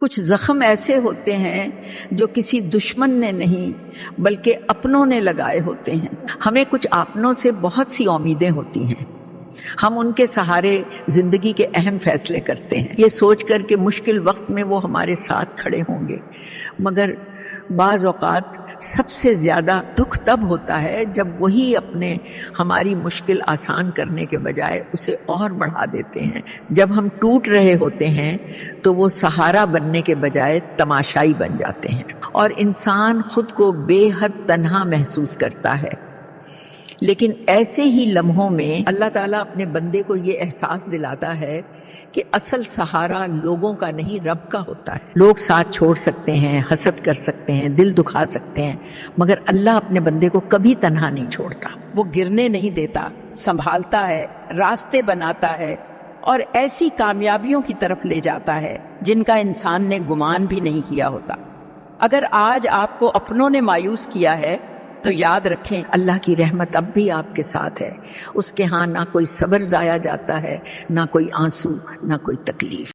کچھ زخم ایسے ہوتے ہیں جو کسی دشمن نے نہیں بلکہ اپنوں نے لگائے ہوتے ہیں۔ ہمیں کچھ اپنوں سے بہت سی امیدیں ہوتی ہیں، ہم ان کے سہارے زندگی کے اہم فیصلے کرتے ہیں، یہ سوچ کر کہ مشکل وقت میں وہ ہمارے ساتھ کھڑے ہوں گے، مگر بعض اوقات سب سے زیادہ دکھ تب ہوتا ہے جب وہی اپنے ہماری مشکل آسان کرنے کے بجائے اسے اور بڑھا دیتے ہیں۔ جب ہم ٹوٹ رہے ہوتے ہیں تو وہ سہارا بننے کے بجائے تماشائی بن جاتے ہیں، اور انسان خود کو بے حد تنہا محسوس کرتا ہے۔ لیکن ایسے ہی لمحوں میں اللہ تعالیٰ اپنے بندے کو یہ احساس دلاتا ہے کہ اصل سہارا لوگوں کا نہیں، رب کا ہوتا ہے۔ لوگ ساتھ چھوڑ سکتے ہیں، حسد کر سکتے ہیں، دل دکھا سکتے ہیں، مگر اللہ اپنے بندے کو کبھی تنہا نہیں چھوڑتا۔ وہ گرنے نہیں دیتا، سنبھالتا ہے، راستے بناتا ہے اور ایسی کامیابیوں کی طرف لے جاتا ہے جن کا انسان نے گمان بھی نہیں کیا ہوتا۔ اگر آج آپ کو اپنوں نے مایوس کیا ہے تو یاد رکھیں اللہ کی رحمت اب بھی آپ کے ساتھ ہے، اس کے ہاں نہ کوئی صبر ضائع جاتا ہے، نہ کوئی آنسو، نہ کوئی تکلیف۔